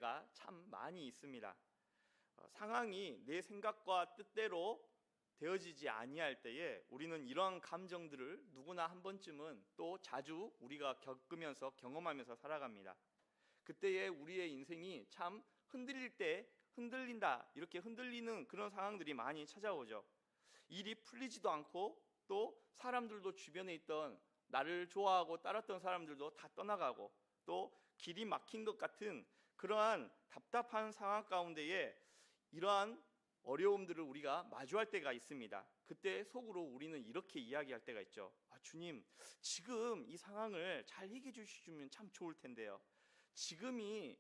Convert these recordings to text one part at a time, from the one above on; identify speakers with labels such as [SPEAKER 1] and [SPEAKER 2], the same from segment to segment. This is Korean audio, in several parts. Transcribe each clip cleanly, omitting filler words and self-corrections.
[SPEAKER 1] 때가 참 많이 있습니다. 상황이 내 생각과 뜻대로 되어지지 아니할 때에 우리는 이러한 감정들을 누구나 한 번쯤은 또 자주 우리가 겪으면서 경험하면서 살아갑니다. 그때에 우리의 인생이 참 흔들릴 때 흔들린다, 이렇게 흔들리는 그런 상황들이 많이 찾아오죠. 일이 풀리지도 않고 또 사람들도 주변에 있던 나를 좋아하고 따랐던 사람들도 다 떠나가고 또 길이 막힌 것 같은 그러한 답답한 상황 가운데에 이러한 어려움들을 우리가 마주할 때가 있습니다. 그때 속으로 우리는 이렇게 이야기할 때가 있죠. 주님, 지금 이 상황을 잘 해결해 주시면 참 좋을 텐데요. 지금이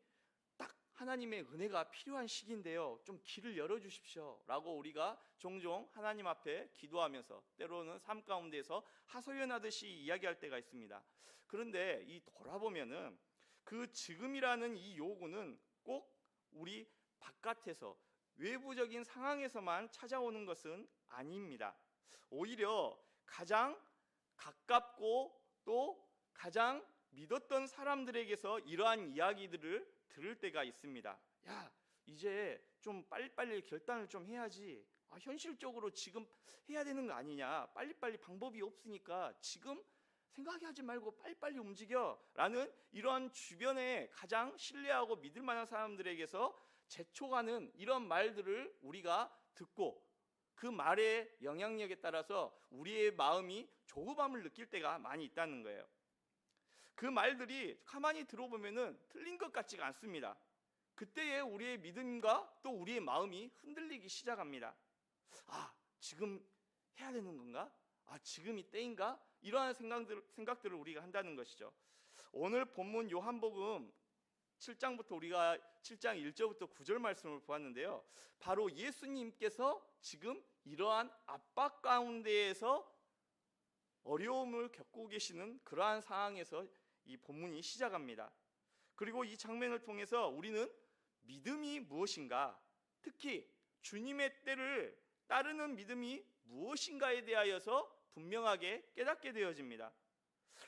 [SPEAKER 1] 딱 하나님의 은혜가 필요한 시기인데요. 좀 길을 열어주십시오 라고 우리가 종종 하나님 앞에 기도하면서 때로는 삶 가운데서 하소연하듯이 이야기할 때가 있습니다. 그런데 이 돌아보면은 그 지금이라는 이 요구는 꼭 우리 바깥에서 외부적인 상황에서만 찾아오는 것은 아닙니다. 오히려 가장 가깝고 또 가장 믿었던 사람들에게서 이러한 이야기들을 들을 때가 있습니다. 야, 이제 좀 빨리빨리 결단을 좀 해야지. 현실적으로 지금 해야 되는 거 아니냐. 빨리빨리 방법이 없으니까 지금 생각하지 말고 빨리빨리 움직여 라는 이런 주변에 가장 신뢰하고 믿을 만한 사람들에게서 재촉하는 이런 말들을 우리가 듣고 그 말의 영향력에 따라서 우리의 마음이 조급함을 느낄 때가 많이 있다는 거예요. 그 말들이 가만히 들어보면은 틀린 것 같지가 않습니다. 그때에 우리의 믿음과 또 우리의 마음이 흔들리기 시작합니다. 지금 해야 되는 건가? 지금이 때인가? 이러한 생각들을 우리가 한다는 것이죠. 오늘 본문 요한복음 7장부터 우리가 7장 1절부터 9절 말씀을 보았는데요. 바로 예수님께서 지금 이러한 압박 가운데에서 어려움을 겪고 계시는 그러한 상황에서 이 본문이 시작합니다. 그리고 이 장면을 통해서 우리는 믿음이 무엇인가, 특히 주님의 때를 따르는 믿음이 무엇인가에 대하여서 분명하게 깨닫게 되어집니다.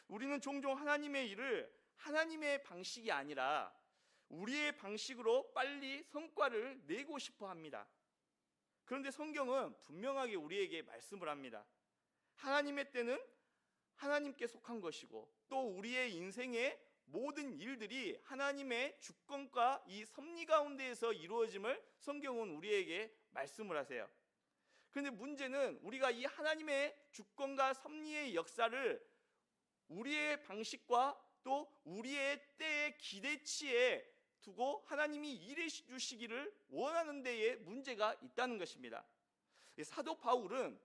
[SPEAKER 1] 우리는 종종 하나님의 일을 하나님의 방식이 아니라 우리의 방식으로 빨리 성과를 내고 싶어 합니다. 그런데 성경은 분명하게 우리에게 말씀을 합니다. 하나님의 때는 하나님께 속한 것이고 또 우리의 인생의 모든 일들이 하나님의 주권과 이 섭리 가운데에서 이루어짐을 성경은 우리에게 말씀을 하세요. 그런데 문제는 우리가 이 하나님의 주권과 섭리의 역사를 우리의 방식과 또 우리의 때의 기대치에 두고 하나님이 일해 주시기를 원하는 데에 문제가 있다는 것입니다. 사도 바울은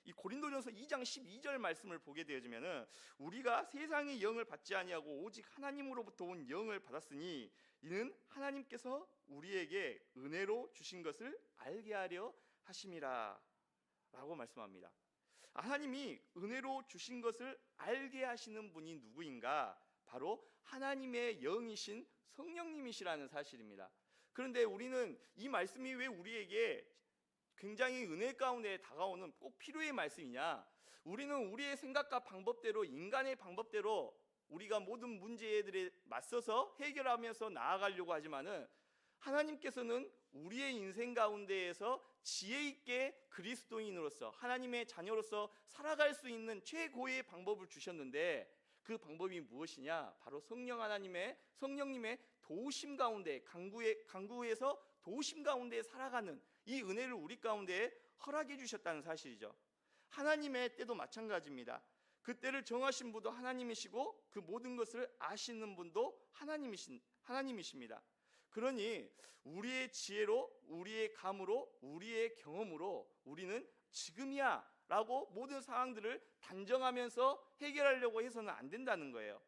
[SPEAKER 1] 이 고린도전서 2장 12절 말씀을 보게 되어지면은 우리가 세상의 영을 받지 아니하고 오직 하나님으로부터 온 영을 받았으니 이는 하나님께서 우리에게 은혜로 주신 것을 알게 하려 하심이라 라고 말씀합니다. 하나님이 은혜로 주신 것을 알게 하시는 분이 누구인가? 바로 하나님의 영이신 성령님이시라는 사실입니다. 그런데 우리는 이 말씀이 왜 우리에게 굉장히 은혜 가운데 다가오는 꼭 필요의 말씀이냐? 우리는 우리의 생각과 방법대로, 인간의 방법대로 우리가 모든 문제들에 맞서서 해결하면서 나아가려고 하지만은 하나님께서는 우리의 인생 가운데에서 지혜 있게 그리스도인으로서 하나님의 자녀로서 살아갈 수 있는 최고의 방법을 주셨는데 그 방법이 무엇이냐? 바로 성령님의 도우심 가운데 강구에서 도우심 가운데 살아가는 이 은혜를 우리 가운데 허락해 주셨다는 사실이죠. 하나님의 때도 마찬가지입니다. 그 때를 정하신 분도 하나님이시고 그 모든 것을 아시는 분도 하나님이십니다. 그러니 우리의 지혜로, 우리의 감으로, 우리의 경험으로 우리는 지금이야 라고 모든 상황들을 단정하면서 해결하려고 해서는 안 된다는 거예요.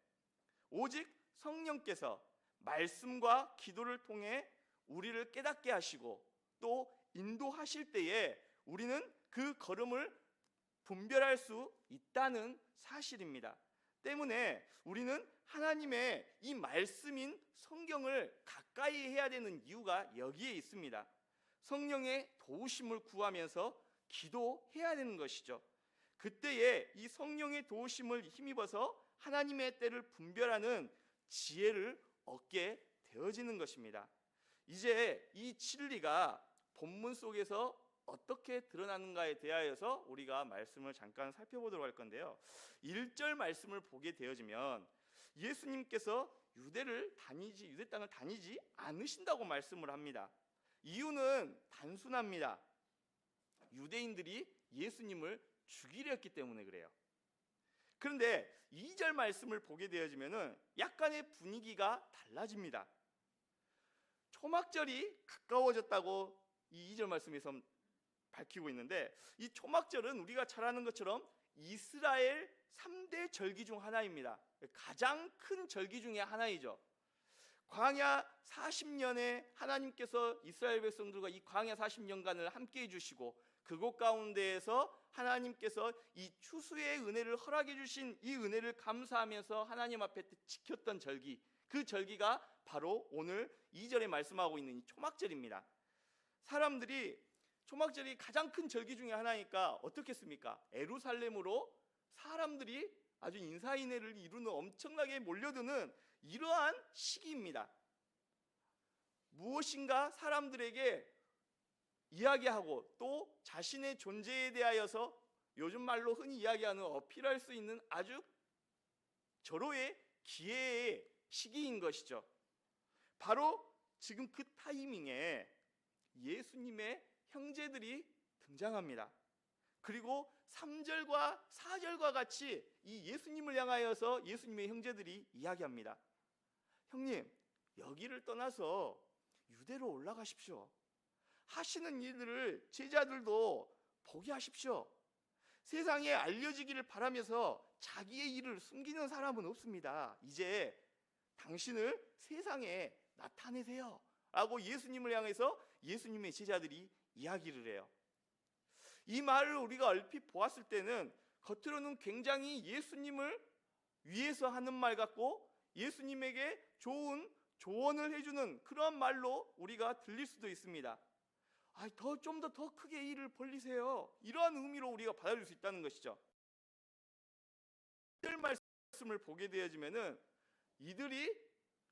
[SPEAKER 1] 오직 성령께서 말씀과 기도를 통해 우리를 깨닫게 하시고 또 인도하실 때에 우리는 그 걸음을 분별할 수 있다는 사실입니다. 때문에 우리는 하나님의 이 말씀인 성경을 가까이 해야 되는 이유가 여기에 있습니다. 성령의 도우심을 구하면서 기도해야 되는 것이죠. 그때에 이 성령의 도우심을 힘입어서 하나님의 때를 분별하는 지혜를 얻게 되어지는 것입니다. 이제 이 진리가 본문 속에서 어떻게 드러나는가에 대하여서 우리가 말씀을 잠깐 살펴보도록 할 건데요. 1절 말씀을 보게 되어지면 예수님께서 유대 땅을 다니지 않으신다고 말씀을 합니다. 이유는 단순합니다. 유대인들이 예수님을 죽이려 했기 때문에 그래요. 그런데 2절 말씀을 보게 되어지면 약간의 분위기가 달라집니다. 초막절이 가까워졌다고 이 2절 말씀에서 밝히고 있는데, 이 초막절은 우리가 잘 아는 것처럼 이스라엘 3대 절기 중 하나입니다. 가장 큰 절기 중에 하나이죠. 광야 40년에 하나님께서 이스라엘 백성들과 이 광야 40년간을 함께 해주시고, 그곳 가운데에서 하나님께서 이 추수의 은혜를 허락해 주신 이 은혜를 감사하면서 하나님 앞에 지켰던 절기, 그 절기가 바로 오늘 2절에 말씀하고 있는 이 초막절입니다. 사람들이 초막절이 가장 큰 절기 중에 하나니까 어떻겠습니까? 예루살렘으로 사람들이 아주 인사인해를 이루는 엄청나게 몰려드는 이러한 시기입니다. 무엇인가 사람들에게 이야기하고 또 자신의 존재에 대하여서 요즘 말로 흔히 이야기하는 어필할 수 있는 아주 절호의 기회의 시기인 것이죠. 바로 지금 그 타이밍에 예수님의 형제들이 등장합니다. 그리고 3절과 4절과 같이 이 예수님을 향하여서 예수님의 형제들이 이야기합니다. 형님, 여기를 떠나서 유대로 올라가십시오. 하시는 일들을 제자들도 보게 하십시오. 세상에 알려지기를 바라면서 자기의 일을 숨기는 사람은 없습니다. 이제 당신을 세상에 나타내세요 라고 예수님을 향해서 예수님의 제자들이 이야기를 해요. 이 말을 우리가 얼핏 보았을 때는 겉으로는 굉장히 예수님을 위해서 하는 말 같고 예수님에게 좋은 조언을 해주는 그런 말로 우리가 들릴 수도 있습니다. 좀 더 크게 일을 벌리세요, 이러한 의미로 우리가 받아들일 수 있다는 것이죠. 이 말씀을 보게 되어지면은 이들이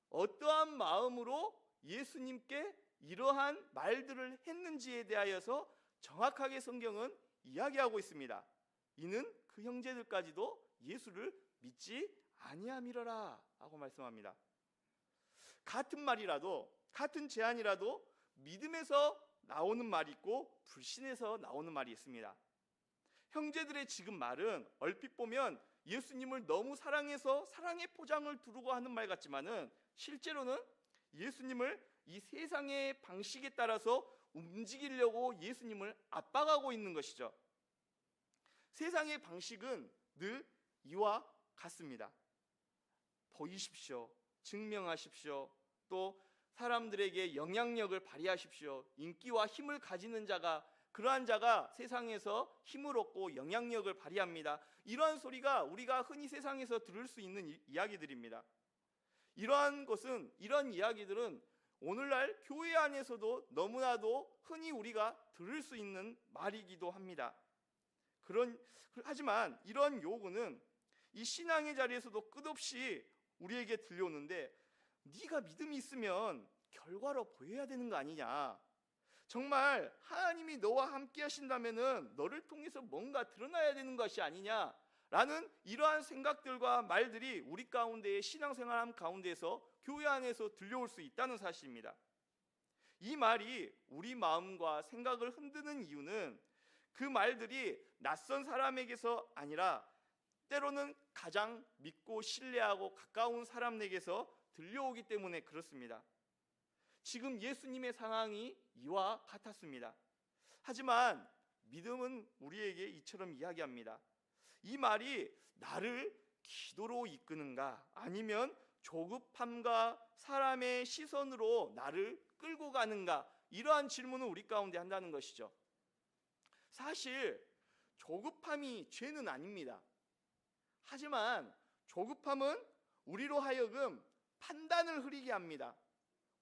[SPEAKER 1] 어떠한 마음으로 예수님께 이러한 말들을 했는지에 대하여서 정확하게 성경은 이야기하고 있습니다. 이는 그 형제들까지도 예수를 믿지 아니함이러라 하고 말씀합니다. 같은 말이라도, 같은 제안이라도 믿음에서 나오는 말이 있고 불신에서 나오는 말이 있습니다. 형제들의 지금 말은 얼핏 보면 예수님을 너무 사랑해서 사랑의 포장을 두르고 하는 말 같지만은 실제로는 예수님을 이 세상의 방식에 따라서 움직이려고 예수님을 압박하고 있는 것이죠. 세상의 방식은 늘 이와 같습니다. 보이십시오, 증명하십시오, 또 사람들에게 영향력을 발휘하십시오, 인기와 힘을 가지는 자가, 그러한 자가 세상에서 힘을 얻고 영향력을 발휘합니다. 이러한 소리가 우리가 흔히 세상에서 들을 수 있는 이야기들입니다. 이러한 이야기들은 오늘날 교회 안에서도 너무나도 흔히 우리가 들을 수 있는 말이기도 합니다. 하지만 이런 요구는 이 신앙의 자리에서도 끝없이 우리에게 들려오는데, 네가 믿음이 있으면 결과로 보여야 되는 거 아니냐, 정말 하나님이 너와 함께 하신다면은 너를 통해서 뭔가 드러나야 되는 것이 아니냐 라는 이러한 생각들과 말들이 우리 가운데의 신앙생활 가운데서 교회 안에서 들려올 수 있다는 사실입니다. 이 말이 우리 마음과 생각을 흔드는 이유는 그 말들이 낯선 사람에게서 아니라 때로는 가장 믿고 신뢰하고 가까운 사람에게서 들려오기 때문에 그렇습니다. 지금 예수님의 상황이 이와 같았습니다. 하지만 믿음은 우리에게 이처럼 이야기합니다. 이 말이 나를 기도로 이끄는가, 아니면 조급함과 사람의 시선으로 나를 끌고 가는가, 이러한 질문을 우리 가운데 한다는 것이죠. 사실 조급함이 죄는 아닙니다. 하지만 조급함은 우리로 하여금 판단을 흐리게 합니다.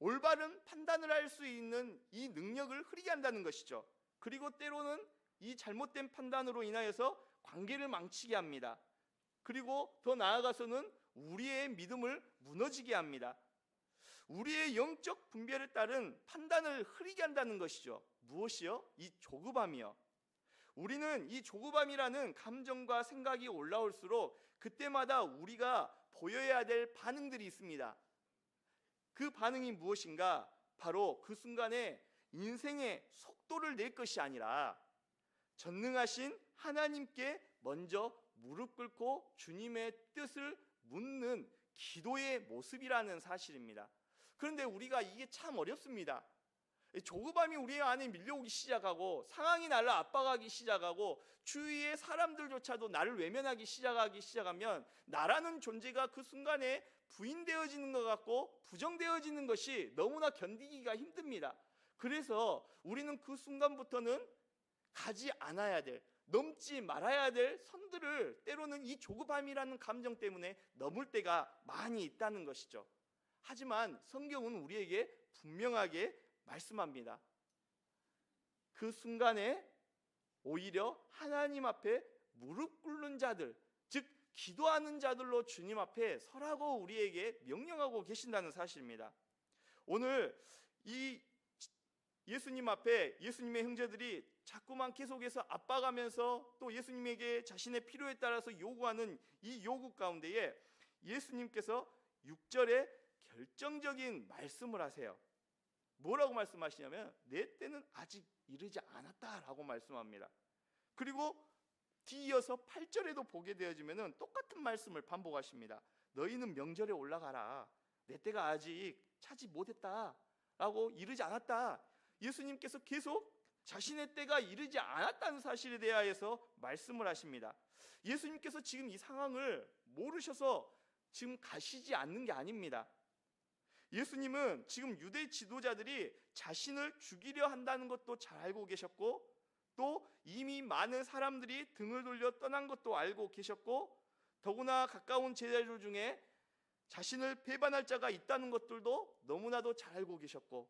[SPEAKER 1] 올바른 판단을 할 수 있는 이 능력을 흐리게 한다는 것이죠. 그리고 때로는 이 잘못된 판단으로 인하여서 관계를 망치게 합니다. 그리고 더 나아가서는 우리의 믿음을 무너지게 합니다. 우리의 영적 분별에 따른 판단을 흐리게 한다는 것이죠. 무엇이요? 이 조급함이요. 우리는 이 조급함이라는 감정과 생각이 올라올수록 그때마다 우리가 보여야 될 반응들이 있습니다. 그 반응이 무엇인가? 바로 그 순간에 인생의 속도를 낼 것이 아니라 전능하신 하나님께 먼저 무릎 꿇고 주님의 뜻을 묻는 기도의 모습이라는 사실입니다. 그런데 우리가 이게 참 어렵습니다. 조급함이 우리 안에 밀려오기 시작하고 상황이 나를 압박하기 시작하고 주위의 사람들조차도 나를 외면하기 시작하면 나라는 존재가 그 순간에 부인되어지는 것 같고 부정되어지는 것이 너무나 견디기가 힘듭니다. 그래서 우리는 그 순간부터는 가지 않아야 될, 넘지 말아야 될 선들을 때로는 이 조급함이라는 감정 때문에 넘을 때가 많이 있다는 것이죠. 하지만 성경은 우리에게 분명하게 말씀합니다. 그 순간에 오히려 하나님 앞에 무릎 꿇는 자들, 즉 기도하는 자들로 주님 앞에 서라고 우리에게 명령하고 계신다는 사실입니다. 오늘 이 예수님 앞에 예수님의 형제들이 자꾸만 계속해서 압박하면서 또 예수님에게 자신의 필요에 따라서 요구하는 이 요구 가운데에 예수님께서 6절에 결정적인 말씀을 하세요. 뭐라고 말씀하시냐면 내 때는 아직 이르지 않았다라고 말씀합니다. 그리고 뒤이어서 8절에도 보게 되어지면 똑같은 말씀을 반복하십니다. 너희는 명절에 올라가라. 내 때가 아직 차지 못했다라고 이르지 않았다. 예수님께서 계속 자신의 때가 이르지 않았다는 사실에 대하여서 말씀을 하십니다. 예수님께서 지금 이 상황을 모르셔서 지금 가시지 않는 게 아닙니다. 예수님은 지금 유대 지도자들이 자신을 죽이려 한다는 것도 잘 알고 계셨고 또 이미 많은 사람들이 등을 돌려 떠난 것도 알고 계셨고 더구나 가까운 제자들 중에 자신을 배반할 자가 있다는 것들도 너무나도 잘 알고 계셨고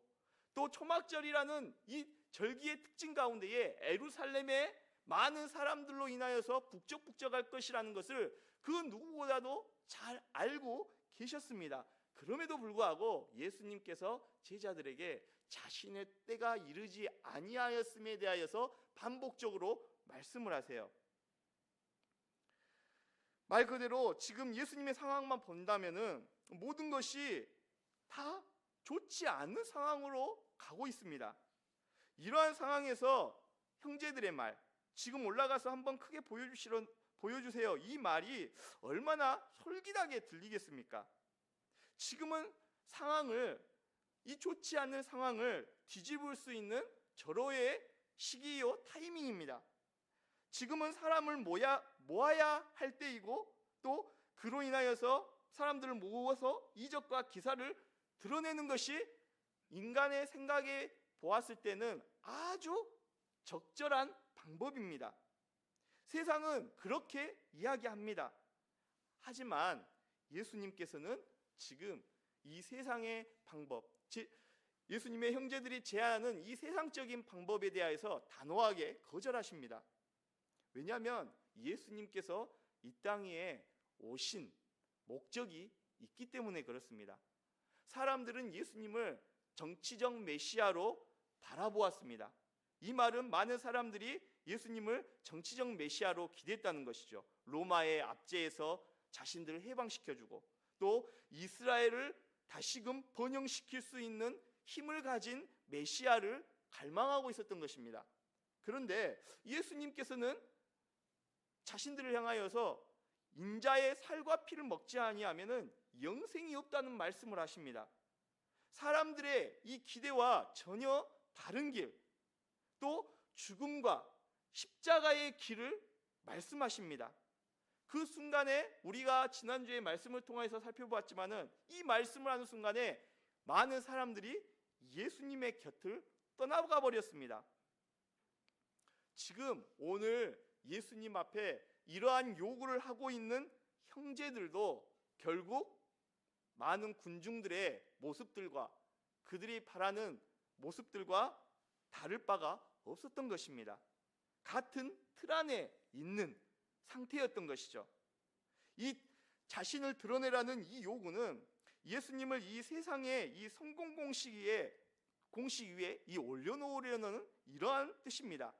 [SPEAKER 1] 또 초막절이라는 이 절기의 특징 가운데에 예루살렘에 많은 사람들로 인하여서 북적북적할 것이라는 것을 그 누구보다도 잘 알고 계셨습니다. 그럼에도 불구하고 예수님께서 제자들에게 자신의 때가 이르지 아니하였음에 대하여서 반복적으로 말씀을 하세요. 말 그대로 지금 예수님의 상황만 본다면은 모든 것이 다 좋지 않은 상황으로 가고 있습니다. 이러한 상황에서 형제들의 말, 지금 올라가서 한번 크게 보여주세요. 이 말이 얼마나 솔깃하게 들리겠습니까? 지금은 이 좋지 않은 상황을 뒤집을 수 있는 절호의 시기요 타이밍입니다. 지금은 사람을 모아야 할 때이고 또 그로 인하여서 사람들을 모아서 이적과 기사를 드러내는 것이 인간의 생각에 보았을 때는 아주 적절한 방법입니다. 세상은 그렇게 이야기합니다. 하지만 예수님께서는 지금 이 세상의 방법, 예수님의 형제들이 제안하는 이 세상적인 방법에 대해서 단호하게 거절하십니다. 왜냐하면 예수님께서 이 땅에 오신 목적이 있기 때문에 그렇습니다. 사람들은 예수님을 정치적 메시아로 바라보았습니다. 이 말은 많은 사람들이 예수님을 정치적 메시아로 기대했다는 것이죠. 로마의 압제에서 자신들을 해방시켜주고 또 이스라엘을 다시금 번영시킬 수 있는 힘을 가진 메시아를 갈망하고 있었던 것입니다. 그런데 예수님께서는 자신들을 향하여서 인자의 살과 피를 먹지 아니하면은 영생이 없다는 말씀을 하십니다. 사람들의 이 기대와 전혀 다른 길, 또 죽음과 십자가의 길을 말씀하십니다. 그 순간에 우리가 지난주에 말씀을 통해서 살펴보았지만은 이 말씀을 하는 순간에 많은 사람들이 예수님의 곁을 떠나가 버렸습니다. 지금 오늘 예수님 앞에 이러한 요구를 하고 있는 형제들도 결국 많은 군중들의 모습들과 그들이 바라는 모습들과 다를 바가 없었던 것입니다. 같은 틀 안에 있는 상태였던 것이죠. 이 자신을 드러내라는 이 요구는 예수님을 이 세상의 이 성공 공식 위에 올려놓으려는 이러한 뜻입니다.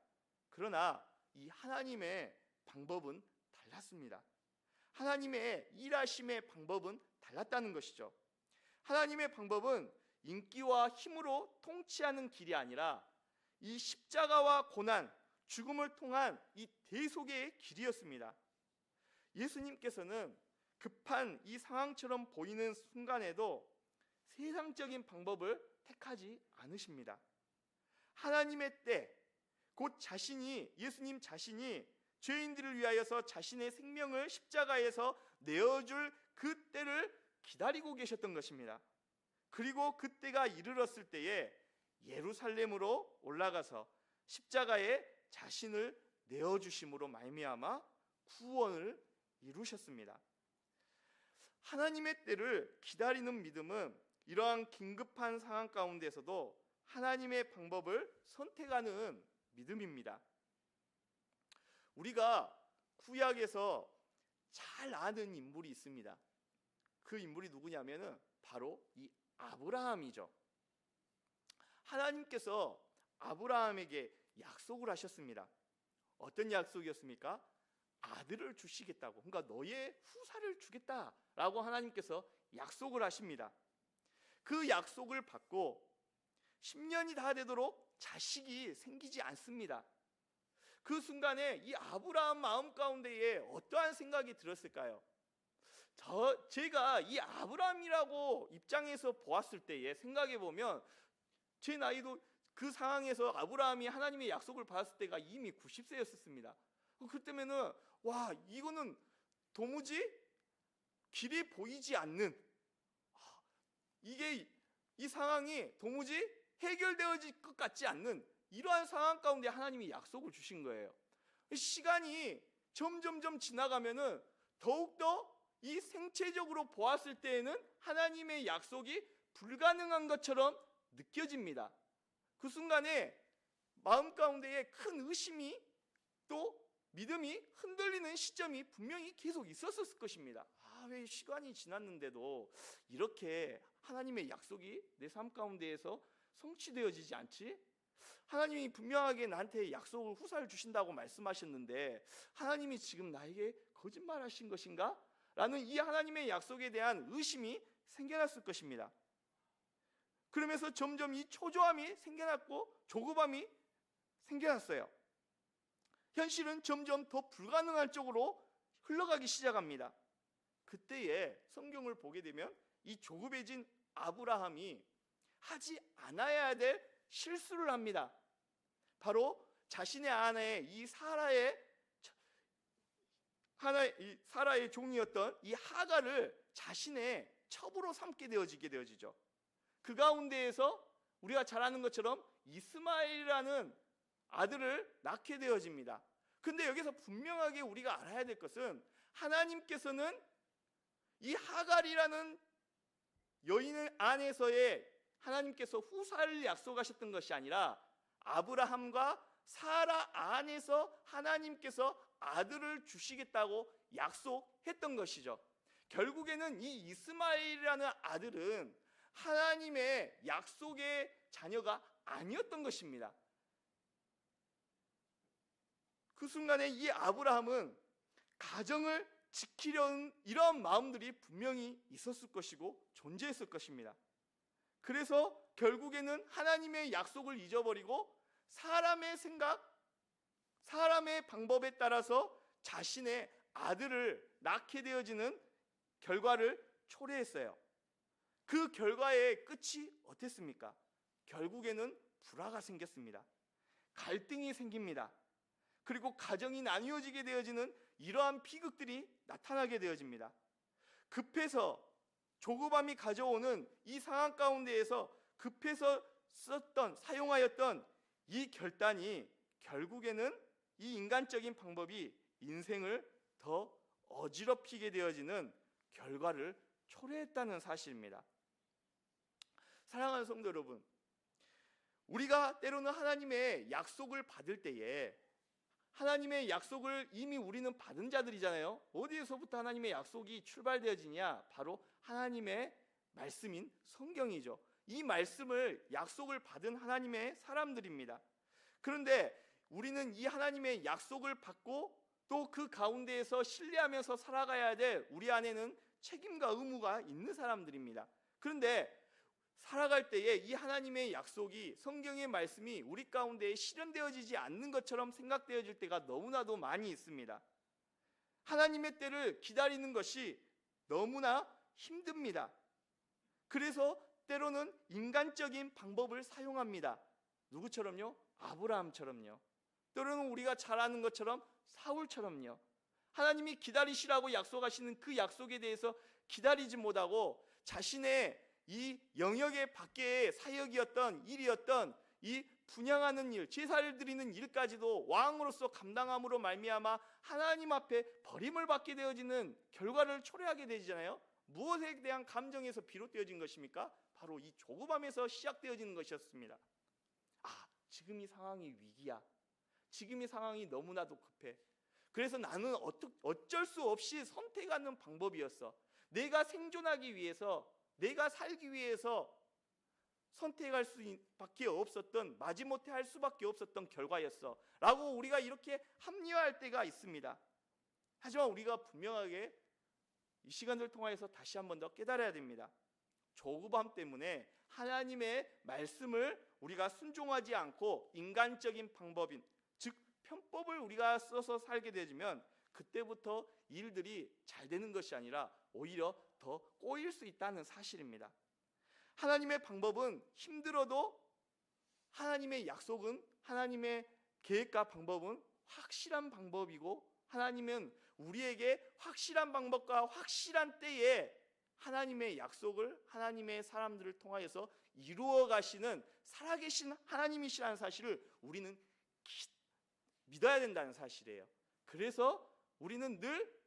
[SPEAKER 1] 그러나 이 하나님의 방법은 달랐습니다. 하나님의 일하심의 방법은 달랐다는 것이죠. 하나님의 방법은 인기와 힘으로 통치하는 길이 아니라 이 십자가와 고난, 죽음을 통한 이 대속의 길이었습니다. 예수님께서는 급한 이 상황처럼 보이는 순간에도 세상적인 방법을 택하지 않으십니다. 하나님의 때, 곧 예수님 자신이 죄인들을 위하여서 자신의 생명을 십자가에서 내어줄 그 때를 기다리고 계셨던 것입니다. 그리고 그 때가 이르렀을 때에 예루살렘으로 올라가서 십자가에 자신을 내어주심으로 말미암아 구원을 이루셨습니다. 하나님의 때를 기다리는 믿음은 이러한 긴급한 상황 가운데서도 하나님의 방법을 선택하는 믿음입니다. 우리가 구약에서 잘 아는 인물이 있습니다. 그 인물이 누구냐면은 바로 이 아브라함이죠. 하나님께서 아브라함에게 약속을 하셨습니다. 어떤 약속이었습니까? 아들을 주시겠다고, 그러니까 너의 후사를 주겠다라고 하나님께서 약속을 하십니다. 그 약속을 받고 10년이 다 되도록 자식이 생기지 않습니다. 그 순간에 이 아브라함 마음 가운데에 어떠한 생각이 들었을까요? 제가 이 아브라함이라고 입장에서 보았을 때에 생각해 보면 제 나이도 그 상황에서 아브라함이 하나님의 약속을 받았을 때가 이미 90세였습니다. 그때면은 와, 이거는 도무지 길이 보이지 않는, 이 상황이 도무지 해결되어질 것 같지 않는 이러한 상황 가운데 하나님이 약속을 주신 거예요. 시간이 점점점 지나가면은 더욱더 이 생체적으로 보았을 때에는 하나님의 약속이 불가능한 것처럼 느껴집니다. 그 순간에 마음 가운데에 큰 의심이 또 믿음이 흔들리는 시점이 분명히 계속 있었을 것입니다. 왜 시간이 지났는데도 이렇게 하나님의 약속이 내 삶 가운데에서 성취되어지지 않지? 하나님이 분명하게 나한테 약속을 후사를 주신다고 말씀하셨는데 하나님이 지금 나에게 거짓말하신 것인가? 라는 이 하나님의 약속에 대한 의심이 생겨났을 것입니다. 그러면서 점점 이 초조함이 생겨났고 조급함이 생겨났어요. 현실은 점점 더 불가능한 쪽으로 흘러가기 시작합니다. 그때에 성경을 보게 되면 이 조급해진 아브라함이 하지 않아야 될 실수를 합니다. 바로 자신의 아내 이 사라의 종이었던 이 하갈을 자신의 첩으로 삼게 되어지죠. 그 가운데에서 우리가 잘 아는 것처럼 이스마엘이라는 아들을 낳게 되어집니다. 근데 여기서 분명하게 우리가 알아야 될 것은 하나님께서는 이 하갈이라는 여인 안에서의 하나님께서 후사를 약속하셨던 것이 아니라 아브라함과 사라 안에서 하나님께서 아들을 주시겠다고 약속했던 것이죠. 결국에는 이 이스마엘이라는 아들은 하나님의 약속의 자녀가 아니었던 것입니다. 그 순간에 이 아브라함은 가정을 지키려는 이런 마음들이 분명히 있었을 것이고 존재했을 것입니다. 그래서 결국에는 하나님의 약속을 잊어버리고 사람의 생각, 사람의 방법에 따라서 자신의 아들을 낳게 되어지는 결과를 초래했어요. 그 결과의 끝이 어땠습니까? 결국에는 불화가 생겼습니다. 갈등이 생깁니다. 그리고 가정이 나뉘어지게 되어지는 이러한 비극들이 나타나게 되어집니다. 급해서 조급함이 가져오는 이 상황 가운데에서 급해서 사용하였던 이 결단이 결국에는 이 인간적인 방법이 인생을 더 어지럽히게 되어지는 결과를 초래했다는 사실입니다. 사랑하는 성도 여러분, 우리가 때로는 하나님의 약속을 받을 때에 하나님의 약속을 이미 우리는 받은 자들이잖아요. 어디에서부터 하나님의 약속이 출발되어지냐? 바로 하나님의 말씀인 성경이죠. 이 말씀을 약속을 받은 하나님의 사람들입니다. 그런데 우리는 이 하나님의 약속을 받고 또 그 가운데에서 신뢰하면서 살아가야 될 우리 안에는 책임과 의무가 있는 사람들입니다. 그런데 살아갈 때에 이 하나님의 약속이, 성경의 말씀이 우리 가운데에 실현되어지지 않는 것처럼 생각되어질 때가 너무나도 많이 있습니다. 하나님의 때를 기다리는 것이 너무나 힘듭니다. 그래서 때로는 인간적인 방법을 사용합니다. 누구처럼요? 아브라함처럼요. 때로는 우리가 잘 아는 것처럼 사울처럼요. 하나님이 기다리시라고 약속하시는 그 약속에 대해서 기다리지 못하고 자신의 이 영역의 밖의 사역이었던 일이었던 이 분향하는 일, 제사를 드리는 일까지도 왕으로서 감당함으로 말미암아 하나님 앞에 버림을 받게 되어지는 결과를 초래하게 되잖아요. 무엇에 대한 감정에서 비롯되어진 것입니까? 바로 이 조급함에서 시작되어지는 것이었습니다. 지금 이 상황이 위기야. 지금 이 상황이 너무나도 급해. 그래서 나는 어쩔 수 없이 선택하는 방법이었어. 내가 생존하기 위해서, 내가 살기 위해서 선택할 수밖에 없었던, 마지못해 할 수밖에 없었던 결과였어 라고 우리가 이렇게 합리화할 때가 있습니다. 하지만 우리가 분명하게 이 시간을 통해서 다시 한 번 더 깨달아야 됩니다. 조급함 때문에 하나님의 말씀을 우리가 순종하지 않고 인간적인 방법인, 즉 편법을 우리가 써서 살게 되면 그때부터 일들이 잘 되는 것이 아니라 오히려 더 꼬일 수 있다는 사실입니다. 하나님의 방법은 힘들어도 하나님의 약속은, 하나님의 계획과 방법은 확실한 방법이고, 하나님은 우리에게 확실한 방법과 확실한 때에 하나님의 약속을 하나님의 사람들을 통하여서 이루어 가시는 살아계신 하나님이시라는 사실을 우리는 믿어야 된다는 사실이에요. 그래서 우리는 늘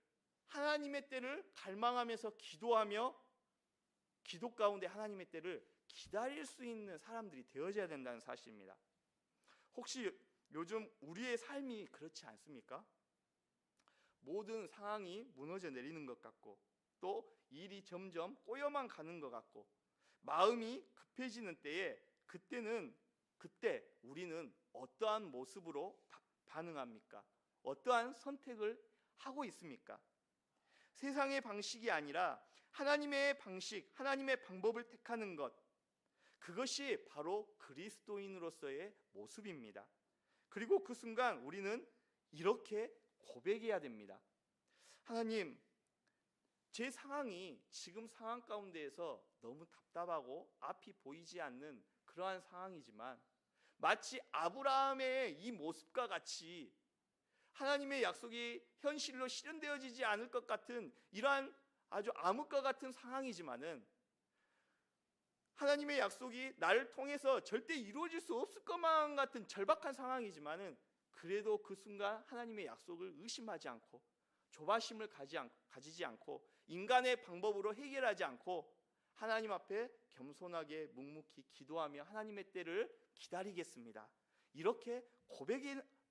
[SPEAKER 1] 하나님의 때를 갈망하면서 기도하며 기도 가운데 하나님의 때를 기다릴 수 있는 사람들이 되어져야 된다는 사실입니다. 혹시 요즘 우리의 삶이 그렇지 않습니까? 모든 상황이 무너져 내리는 것 같고, 또 일이 점점 꼬여만 가는 것 같고, 마음이 급해지는 때에 그때 우리는 어떠한 모습으로 반응합니까? 어떠한 선택을 하고 있습니까? 세상의 방식이 아니라 하나님의 방식, 하나님의 방법을 택하는 것, 그것이 바로 그리스도인으로서의 모습입니다. 그리고 그 순간 우리는 이렇게 고백해야 됩니다. 하나님, 제 상황이 지금 상황 가운데에서 너무 답답하고 앞이 보이지 않는 그러한 상황이지만, 마치 아브라함의 이 모습과 같이 하나님의 약속이 현실로 실현되어지지 않을 것 같은 이러한 아주 암흑과 같은 상황이지만은, 하나님의 약속이 나를 통해서 절대 이루어질 수 없을 것만 같은 절박한 상황이지만은, 그래도 그 순간 하나님의 약속을 의심하지 않고 조바심을 가지지 않고 인간의 방법으로 해결하지 않고 하나님 앞에 겸손하게 묵묵히 기도하며 하나님의 때를 기다리겠습니다, 이렇게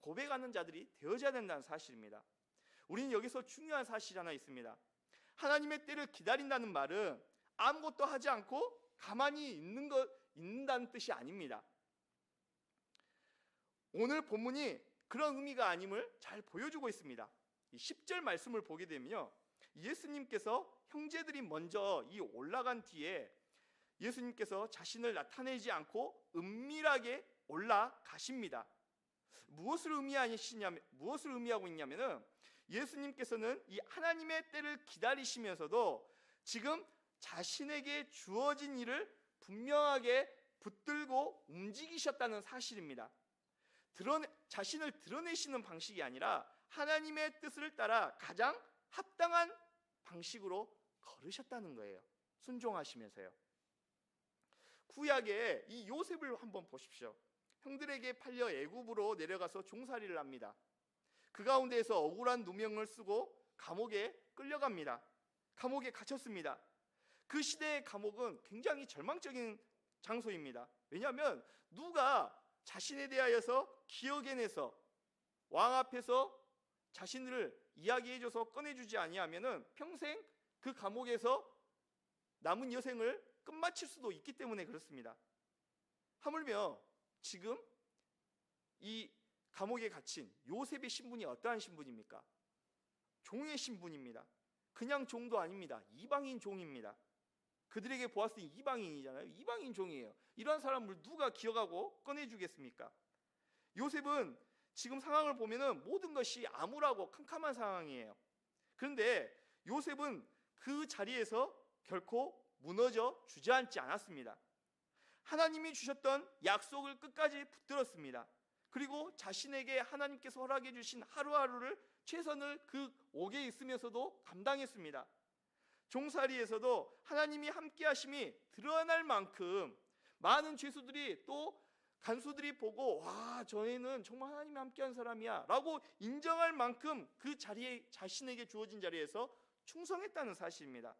[SPEAKER 1] 고백하는 자들이 되어져야 된다는 사실입니다. 우리는 여기서 중요한 사실이 하나 있습니다. 하나님의 때를 기다린다는 말은 아무것도 하지 않고 가만히 있는다는 뜻이 아닙니다. 오늘 본문이 그런 의미가 아님을 잘 보여주고 있습니다. 10절 말씀을 보게 되면요, 예수님께서 형제들이 먼저 이 올라간 뒤에 예수님께서 자신을 나타내지 않고 은밀하게 올라가십니다. 무엇을 의미하고 있냐면은, 예수님께서는 이 하나님의 때를 기다리시면서도 지금 자신에게 주어진 일을 분명하게 붙들고 움직이셨다는 사실입니다. 자신을 드러내시는 방식이 아니라 하나님의 뜻을 따라 가장 합당한 방식으로 걸으셨다는 거예요. 순종하시면서요. 구약의 이 요셉을 한번 보십시오. 형들에게 팔려 애굽으로 내려가서 종살이를 합니다. 그 가운데에서 억울한 누명을 쓰고 감옥에 끌려갑니다. 감옥에 갇혔습니다. 그 시대의 감옥은 굉장히 절망적인 장소입니다. 왜냐하면 누가 자신에 대하여서 기억해내서 왕 앞에서 자신을 이야기해줘서 꺼내주지 아니하면은 평생 그 감옥에서 남은 여생을 끝마칠 수도 있기 때문에 그렇습니다. 하물며 지금 이 감옥에 갇힌 요셉의 신분이 어떠한 신분입니까? 종의 신분입니다. 그냥 종도 아닙니다. 이방인 종입니다. 그들에게 보았을 때 이방인이잖아요. 이방인 종이에요. 이런 사람을 누가 기억하고 꺼내주겠습니까? 요셉은 지금 상황을 보면은 모든 것이 암울하고 캄캄한 상황이에요. 그런데 요셉은 그 자리에서 결코 무너져 주저앉지 않았습니다. 하나님이 주셨던 약속을 끝까지 붙들었습니다. 그리고 자신에게 하나님께서 허락해 주신 하루하루를 최선을 그 옥에 있으면서도 감당했습니다. 종살이에서도 하나님이 함께 하심이 드러날 만큼 많은 죄수들이 또 간수들이 보고 와, 저애는 정말 하나님이 함께한 사람이야 라고 인정할 만큼 그 자리에, 자신에게 주어진 자리에서 충성했다는 사실입니다.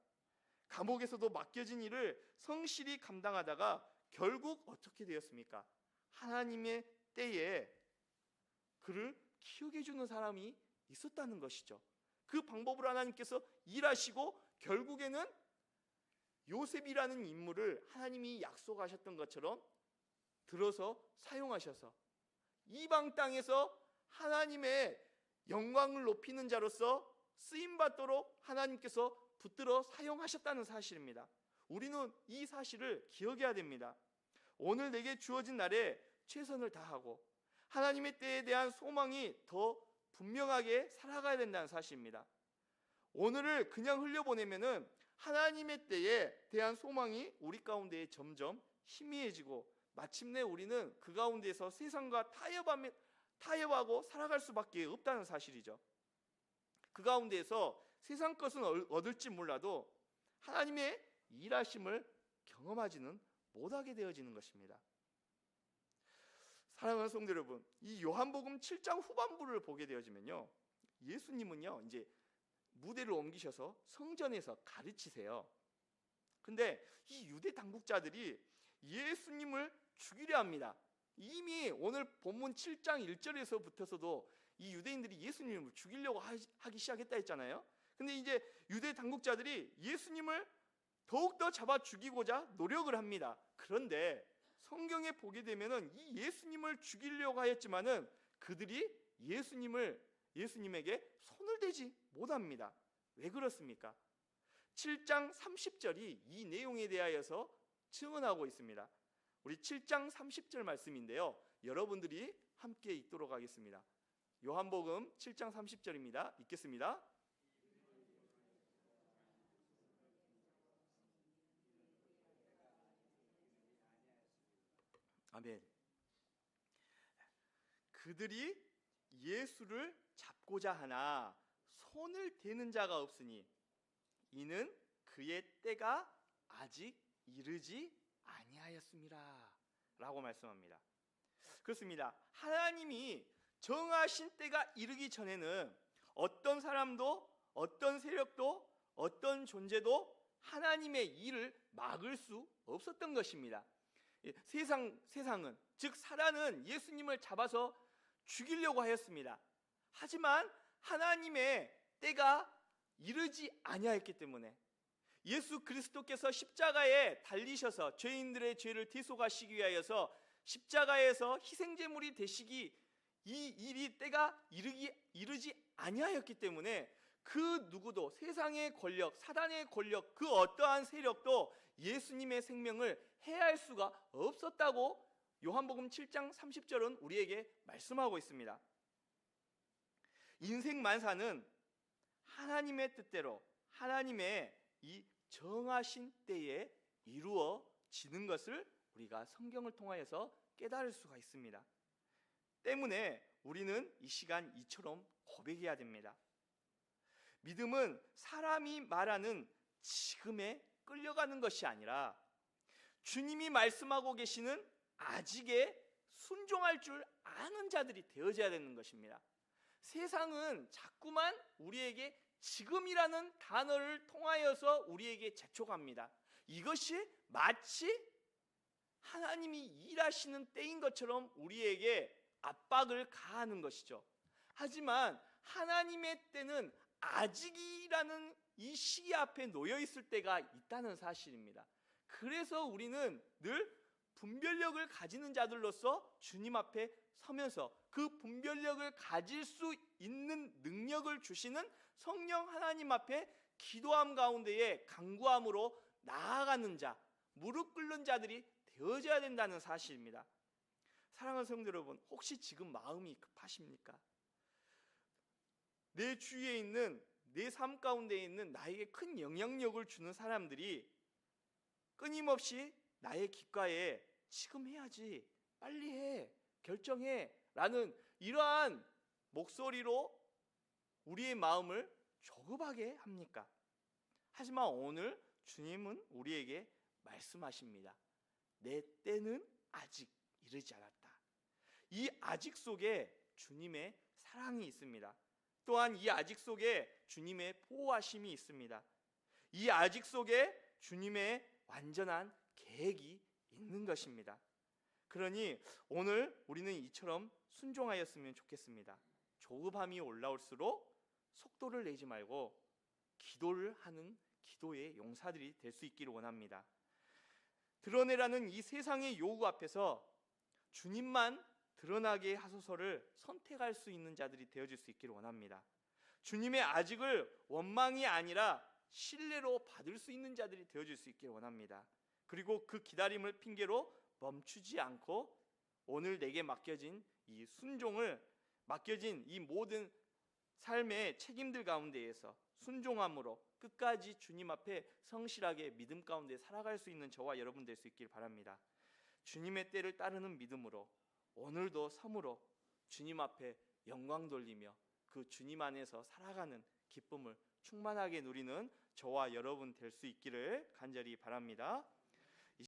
[SPEAKER 1] 감옥에서도 맡겨진 일을 성실히 감당하다가 결국 어떻게 되었습니까? 하나님의 때에 그를 키우게 해주는 사람이 있었다는 것이죠. 그 방법으로 하나님께서 일하시고 결국에는 요셉이라는 인물을 하나님이 약속하셨던 것처럼 들어서 사용하셔서 이방 땅에서 하나님의 영광을 높이는 자로서 쓰임받도록 하나님께서 붙들어 사용하셨다는 사실입니다. 우리는 이 사실을 기억해야 됩니다. 오늘 내게 주어진 날에 최선을 다하고 하나님의 때에 대한 소망이 더 분명하게 살아가야 된다는 사실입니다. 오늘을 그냥 흘려보내면은 하나님의 때에 대한 소망이 우리 가운데 점점 희미해지고 마침내 우리는 그 가운데서 세상과 타협하고 살아갈 수밖에 없다는 사실이죠. 그 가운데에서 세상 것은 얻을지 몰라도 하나님의 일하심을 경험하지는 못하게 되어지는 것입니다. 사랑하는 성도 여러분, 이 요한복음 7장 후반부를 보게 되어지면요, 예수님은요 이제 무대를 옮기셔서 성전에서 가르치세요. 근데 이 유대 당국자들이 예수님을 죽이려 합니다. 이미 오늘 본문 7장 1절에서부터서도 이 유대인들이 예수님을 죽이려고 하기 시작했다 했잖아요. 근데 이제 유대 당국자들이 예수님을 더욱더 잡아 죽이고자 노력을 합니다. 그런데 성경에 보게 되면은 이 예수님을 죽이려고 하였지만은 그들이 예수님에게 손을 대지 못합니다. 왜 그렇습니까? 7장 30절이 이 내용에 대하여서 증언하고 있습니다. 우리 7장 30절 말씀인데요, 여러분들이 함께 읽도록 하겠습니다. 요한복음 7장 30절입니다. 읽겠습니다. 아멘. 그들이 예수를 잡고자 하나 손을 대는 자가 없으니 이는 그의 때가 아직 이르지 아니하였습니다 라고 말씀합니다. 그렇습니다. 하나님이 정하신 때가 이르기 전에는 어떤 사람도 어떤 세력도 어떤 존재도 하나님의 일을 막을 수 없었던 것입니다. 세상은, 즉 사단은 예수님을 잡아서 죽이려고 하였습니다. 하지만 하나님의 때가 이르지 아니하였기 때문에 예수 그리스도께서 십자가에 달리셔서 죄인들의 죄를 대속하시기 위하여서 십자가에서 희생제물이 되시기 이 일이 때가 이르지 아니하였기 때문에 그 누구도 세상의 권력, 사단의 권력, 그 어떠한 세력도 예수님의 생명을 해할 수가 없었다고 요한복음 7장 30절은 우리에게 말씀하고 있습니다. 인생 만사는 하나님의 뜻대로 하나님의 이 정하신 때에 이루어지는 것을 우리가 성경을 통하여서 깨달을 수가 있습니다. 때문에 우리는 이 시간 이처럼 고백해야 됩니다. 믿음은 사람이 말하는 지금에 끌려가는 것이 아니라 주님이 말씀하고 계시는 아직에 순종할 줄 아는 자들이 되어져야 되는 것입니다. 세상은 자꾸만 우리에게 지금이라는 단어를 통하여서 우리에게 재촉합니다. 이것이 마치 하나님이 일하시는 때인 것처럼 우리에게 압박을 가하는 것이죠. 하지만 하나님의 때는 아직이라는 이 시기 앞에 놓여 있을 때가 있다는 사실입니다. 그래서 우리는 늘 분별력을 가지는 자들로서 주님 앞에 서면서 그 분별력을 가질 수 있는 능력을 주시는 성령 하나님 앞에 기도함 가운데에 간구함으로 나아가는 자, 무릎 꿇는 자들이 되어져야 된다는 사실입니다. 사랑하는 성도 여러분, 혹시 지금 마음이 급하십니까? 내 주위에 있는, 내 삶 가운데 있는 나에게 큰 영향력을 주는 사람들이 끊임없이 나의 귓가에 지금 해야지, 빨리 해, 결정해 라는 이러한 목소리로 우리의 마음을 조급하게 합니까? 하지만 오늘 주님은 우리에게 말씀하십니다. 내 때는 아직 이르지 않았다. 이 아직 속에 주님의 사랑이 있습니다. 또한 이 아직 속에 주님의 보호하심이 있습니다. 이 아직 속에 주님의 완전한 계획이 있는 것입니다. 그러니 오늘 우리는 이처럼 순종하였으면 좋겠습니다. 조급함이 올라올수록 속도를 내지 말고 기도를 하는 기도의 용사들이 될 수 있기를 원합니다. 드러내라는 이 세상의 요구 앞에서 주님만 드러나게 하소서를 선택할 수 있는 자들이 되어질 수 있기를 원합니다. 주님의 아직을 원망이 아니라 신뢰로 받을 수 있는 자들이 되어질 수 있기를 원합니다. 그리고 그 기다림을 핑계로 멈추지 않고 오늘 내게 맡겨진 이 순종을, 맡겨진 이 모든 삶의 책임들 가운데에서 순종함으로 끝까지 주님 앞에 성실하게 믿음 가운데 살아갈 수 있는 저와 여러분 될 수 있길 바랍니다. 주님의 때를 따르는 믿음으로 오늘도 섬으로 주님 앞에 영광 돌리며 그 주님 안에서 살아가는 기쁨을 충만하게 누리는 저와 여러분 될 수 있기를 간절히 바랍니다.